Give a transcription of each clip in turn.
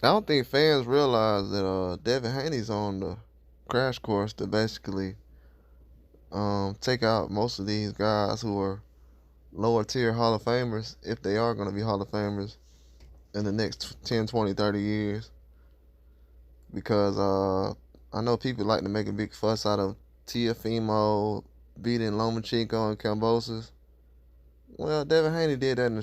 I don't think fans realize that Devin Haney's on the crash course to basically take out most of these guys who are lower tier Hall of Famers, if they are going to be Hall of Famers in the next 10, 20, 30 years. Because I know people like to make a big fuss out of Tiafimo beating Lomachenko and Kambosos. Well, Devin Haney did that in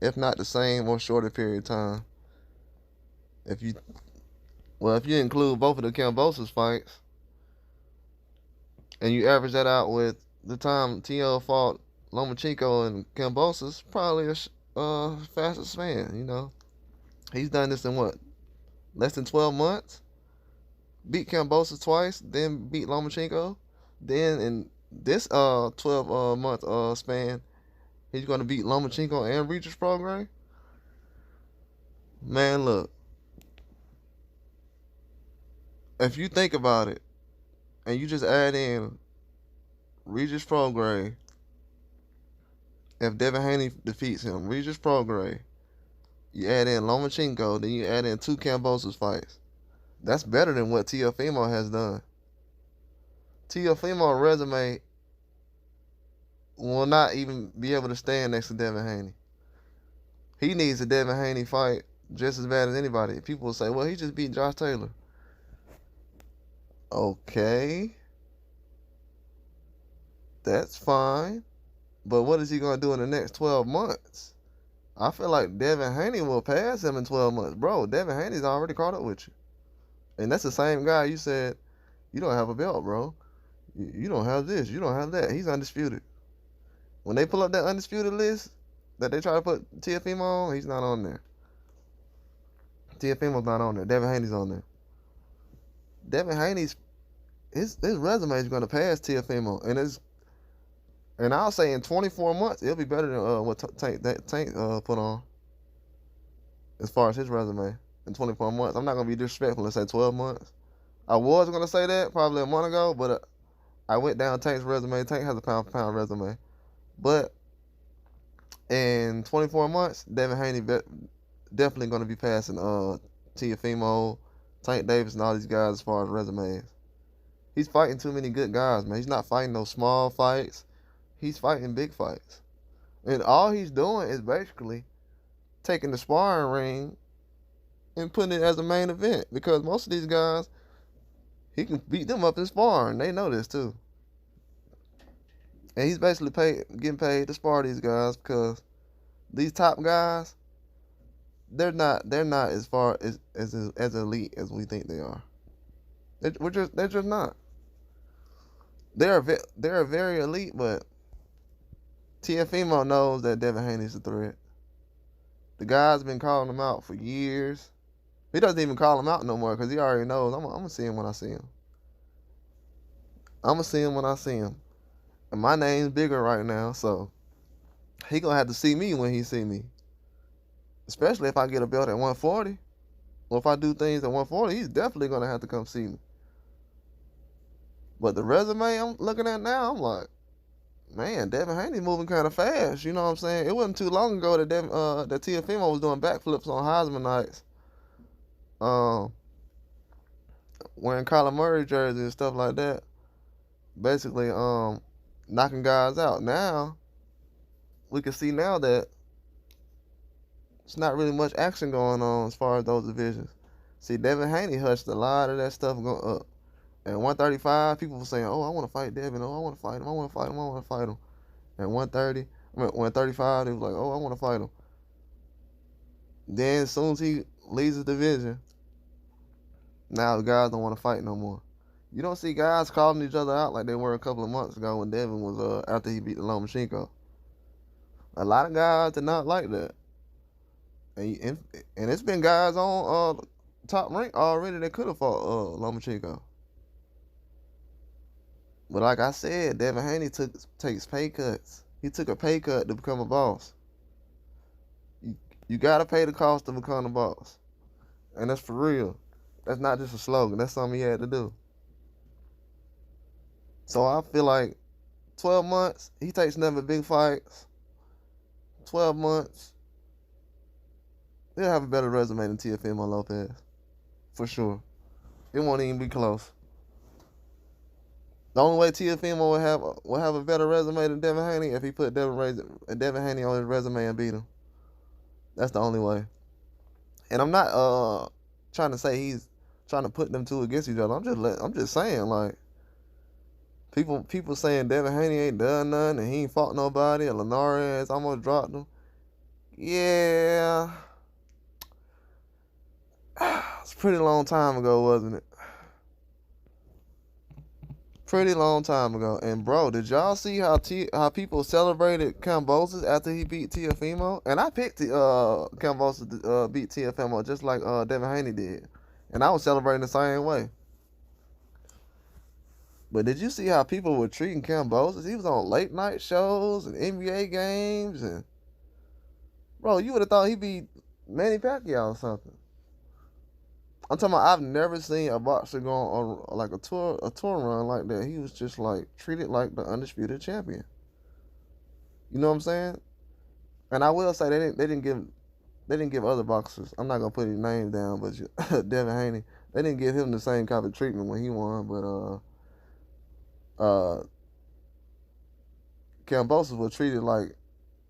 if not the same or shorter period of time. If you if you include both of the Kambosos fights and you average that out with the time T.O. fought Lomachenko and Kambosos, probably a fastest fan. He's done this in what, less than 12 months? Beat Kambosos twice, then beat Lomachenko. Then in this 12 month span, he's gonna beat Lomachenko and Regis Prograis. Man, look, if you think about it, and you just add in Regis Prograis, if Devin Haney defeats him, Regis Prograis, you add in Lomachenko, then you add in two Kambosos fights. That's better than what Teofimo has done. Teofimo's resume will not even be able to stand next to Devin Haney. He needs a Devin Haney fight just as bad as anybody. People will say, well, he just beat Josh Taylor. Okay. That's fine. But what is he going to do in the next 12 months? I feel like Devin Haney will pass him in 12 months. Bro, Devin Haney's already caught up with you. And that's the same guy you said, you don't have a belt, bro. You don't have this. You don't have that. He's undisputed. When they pull up that undisputed list that they try to put Teofimo on, he's not on there. Teofimo's not on there. Devin Haney's on there. Devin Haney's his resume is going to pass Teofimo, and I'll say in 24 months it'll be better than what Tank put on as far as his resume in 24 months. I'm not going to be disrespectful and say 12 months. I was going to say that probably a month ago, but I went down Tank's resume. Tank has a pound for pound resume, but in 24 months, Devin Haney definitely going to be passing Teofimo, Tank Davis, and all these guys as far as resumes. He's fighting too many good guys, man. He's not fighting no small fights. He's fighting big fights. And all he's doing is basically taking the sparring ring and putting it as a main event. Because most of these guys, he can beat them up in sparring. They know this too. And he's basically getting paid to spar these guys because these top guys, they're not as far as elite as we think they are. They're just not. They're very elite, but Teofimo knows that Devin Haney's a threat. The guy's been calling him out for years. He doesn't even call him out no more because he already knows I'm gonna see him when I see him. I'm gonna see him when I see him. And my name's bigger right now, so he gonna have to see me when he see me. Especially if I get a belt at 140. Or if I do things at 140, he's definitely gonna have to come see me. But the resume I'm looking at now, I'm like, man, Devin Haney moving kind of fast. You know what I'm saying? It wasn't too long ago that that Teofimo was doing backflips on Heisman nights, wearing Kyler Murray jerseys and stuff like that. Basically, knocking guys out. Now we can see now that it's not really much action going on as far as those divisions. See, Devin Haney hushed a lot of that stuff going up. At 135, people were saying, oh, I want to fight Devin. Oh, I want to fight him. I want to fight him. I want to fight him. At 135, they was like, oh, I want to fight him. Then as soon as he leaves the division, now the guys don't want to fight no more. You don't see guys calling each other out like they were a couple of months ago when Devin was after he beat the Lomachenko. A lot of guys did not like that. And it's been guys on top rank already that could have fought Lomachenko. But like I said, Devin Haney takes pay cuts. He took a pay cut to become a boss. You gotta pay the cost to become a boss. And that's for real. That's not just a slogan. That's something he had to do. So I feel like 12 months, he takes never big fights. 12 months, He'll have a better resume than Teofimo Lopez, for sure. It won't even be close. The only way Teofimo would have a better resume than Devin Haney if he put Devin Haney on his resume and beat him. That's the only way. And I'm not trying to say he's trying to put them two against each other. I'm just saying, like, people saying Devin Haney ain't done nothing and he ain't fought nobody, or Linares almost dropped him. Yeah. It's a pretty long time ago, wasn't it? Pretty long time ago. And bro, did y'all see how people celebrated Kambosos after he beat Teofimo? And I picked Kambosos to beat Teofimo just like Devin Haney did. And I was celebrating the same way. But did you see how people were treating Kambosos? He was on late night shows and NBA games, and bro, you would have thought he'd be Manny Pacquiao or something. I'm talking about, I've never seen a boxer go on like a tour run like that. He was just like treated like the undisputed champion. You know what I'm saying? And I will say they didn't give other boxers. I'm not gonna put his name down, but Devin Haney, they didn't give him the same kind of treatment when he won. But Kambosos was treated like,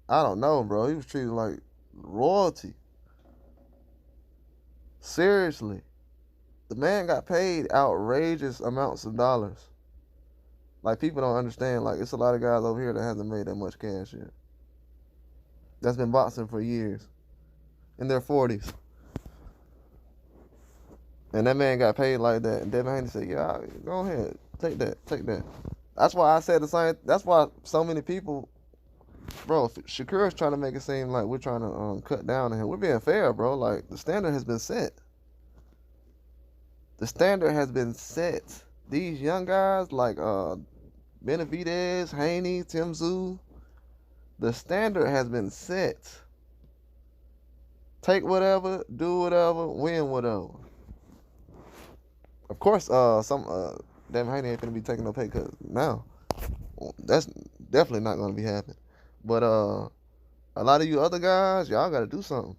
I don't know, bro. He was treated like royalty. Seriously. The man got paid outrageous amounts of dollars. Like, people don't understand. Like, it's a lot of guys over here that hasn't made that much cash yet. That's been boxing for years. In their 40s. And that man got paid like that. And Devin Haney said, yeah, go ahead. Take that. That's why I said the same. That's why so many people, bro, Shakur's trying to make it seem like we're trying to cut down on him. We're being fair, bro. Like, the standard has been set. The standard has been set. These young guys like Benavidez, Haney, Tim Tszyu, the standard has been set. Take whatever, do whatever, win whatever. Of course, Devin Haney ain't gonna be taking no pay cuts now. That's definitely not gonna be happening. But a lot of you other guys, y'all gotta do something.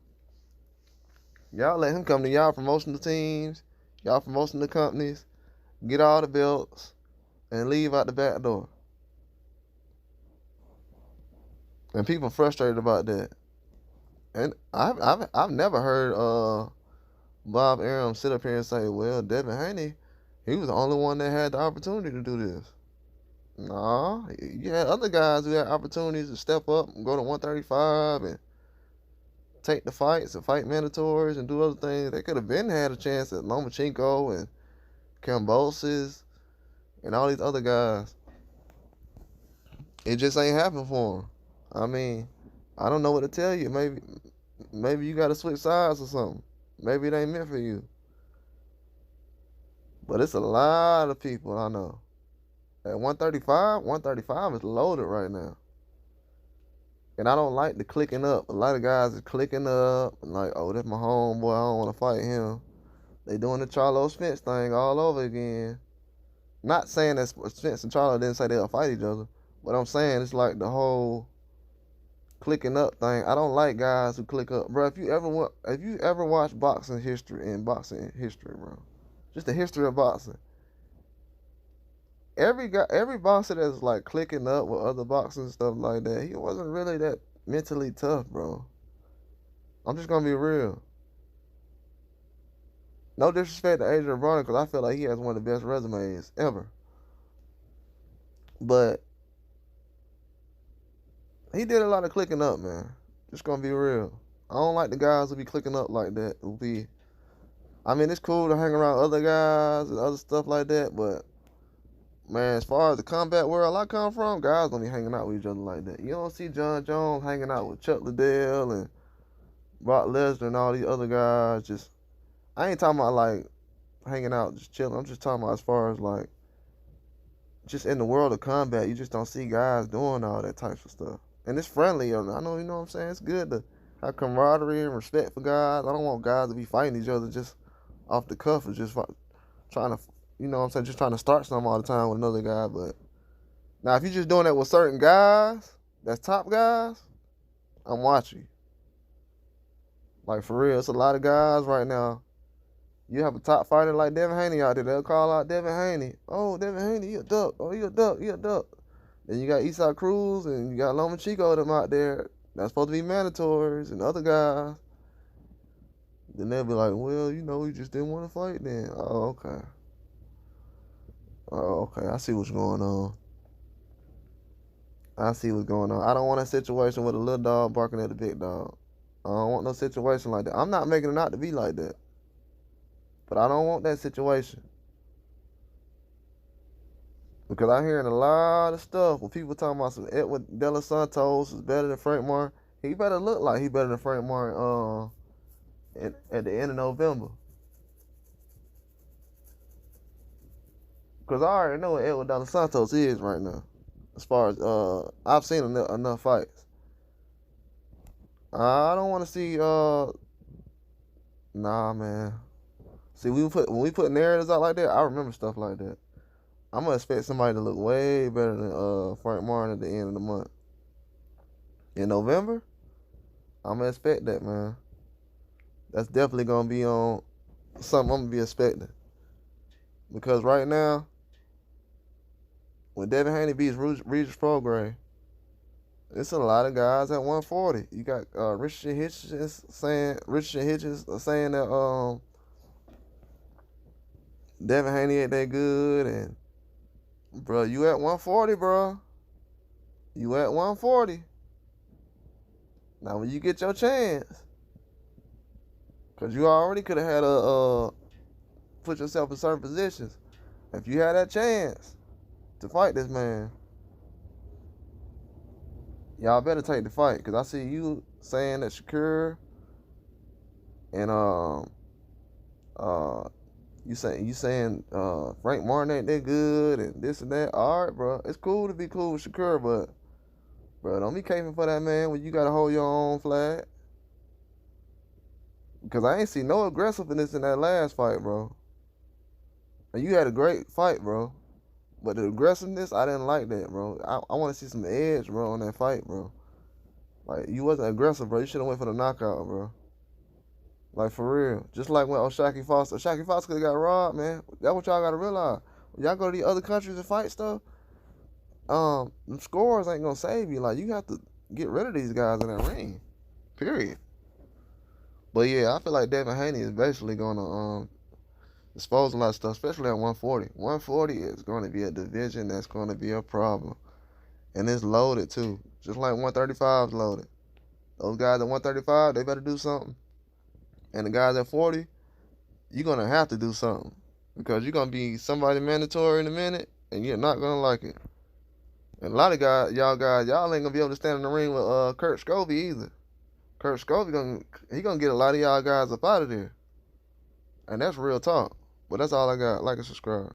Y'all let him come to y'all promotional teams, y'all promoting the companies, get all the belts, and leave out the back door. And people frustrated about that. And I've never heard Bob Arum sit up here and say, well, Devin Haney, he was the only one that had the opportunity to do this. Nah, you had other guys who had opportunities to step up and go to 135 and take the fights and fight mandatories and do other things. They could have been had a chance at Lomachenko and Kambosos and all these other guys. It just ain't happened for them. I mean, I don't know what to tell you. Maybe you got to switch sides or something. Maybe it ain't meant for you. But it's a lot of people I know. At 135 is loaded right now. And I don't like the clicking up. A lot of guys is clicking up and like, oh, that's my homeboy, I don't want to fight him. They doing the Charlo Spence thing all over again. Not saying that Spence and Charlo didn't say they'll fight each other, but I'm saying it's like the whole clicking up thing. I don't like guys who click up, bro. If you ever watch boxing history, bro, just the history of boxing, every boxer that's like clicking up with other boxers and stuff like that, he wasn't really that mentally tough, bro. I'm just gonna be real. No disrespect to Adrian Broner, because I feel like he has one of the best resumes ever. But he did a lot of clicking up, man. Just gonna be real. I don't like the guys who be clicking up like that. I mean, it's cool to hang around other guys and other stuff like that, but man, as far as the combat world I come from, guys don't be hanging out with each other like that. You don't see John Jones hanging out with Chuck Liddell and Brock Lesnar and all these other guys. Just, I ain't talking about like hanging out, just chilling. I'm just talking about as far as like, just in the world of combat, you just don't see guys doing all that type of stuff. And it's friendly. I know, you know what I'm saying? It's good to have camaraderie and respect for guys. I don't want guys to be fighting each other just off the cuff or just trying to, you know what I'm saying, just trying to start something all the time with another guy. But now, if you're just doing that with certain guys, that's top guys, I'm watching. Like for real, it's a lot of guys right now. You have a top fighter like Devin Haney out there. They'll call out Devin Haney. Oh, Devin Haney, he a duck. Oh, he a duck. He a duck. Then you got Eastside Cruz and you got Loma Chico them out there. That's supposed to be mandatories and other guys. Then they'll be like, well, you know, we just didn't want to fight then. Oh, okay. Oh, okay. I see what's going on. I see what's going on. I don't want a situation with a little dog barking at the big dog. I don't want no situation like that. I'm not making it out to be like that. But I don't want that situation. Because I'm hearing a lot of stuff when people talking about some Edwin De Los Santos is better than Frank Martin. He better look like he better than Frank Martin at the end of November. Because I already know what Edwin De Los Santos is right now. As far as I've seen enough fights. I don't want to see nah, man. See, when we put narratives out like that, I remember stuff like that. I'm gonna expect somebody to look way better than Frank Martin at the end of the month. In November, I'm gonna expect that, man. That's definitely gonna be on something I'm gonna be expecting. Because right now, when Devin Haney beats Regis Prograis, it's a lot of guys at 140. You got Richard Hitchens saying that Devin Haney ain't that good, and bro, you at 140, bro. You at 140. Now when you get your chance, cause you already could have had put yourself in certain positions. If you had that chance to fight this man, y'all better take the fight. Cause I see you saying that Shakur and you saying Frank Martin ain't that good and this and that. All right, bro. It's cool to be cool with Shakur, but bro, don't be caping for that man when you gotta hold your own flag. Because I ain't see no aggressiveness in that last fight, bro. And you had a great fight, bro. But the aggressiveness, I didn't like that, bro. I want to see some edge, bro, on that fight, bro. Like, you wasn't aggressive, bro. You should have went for the knockout, bro. Like, for real. Just like when O'Shaquie Foster could have got robbed, man. That's what y'all got to realize. When y'all go to the other countries and fight stuff, them scores ain't going to save you. Like, you have to get rid of these guys in that ring. Period. But, yeah, I feel like Devin Haney is basically going to dispose a lot of stuff, especially at 140. 140 is going to be a division that's going to be a problem. And it's loaded, too. Just like 135 is loaded. Those guys at 135, they better do something. And the guys at 40, you're going to have to do something. Because you're going to be somebody mandatory in a minute, and you're not going to like it. And a lot of y'all ain't going to be able to stand in the ring with Kurt Scovey either. Kurt Scovey, he going to get a lot of y'all guys up out of there. And that's real talk. But that's all I got. Like and subscribe.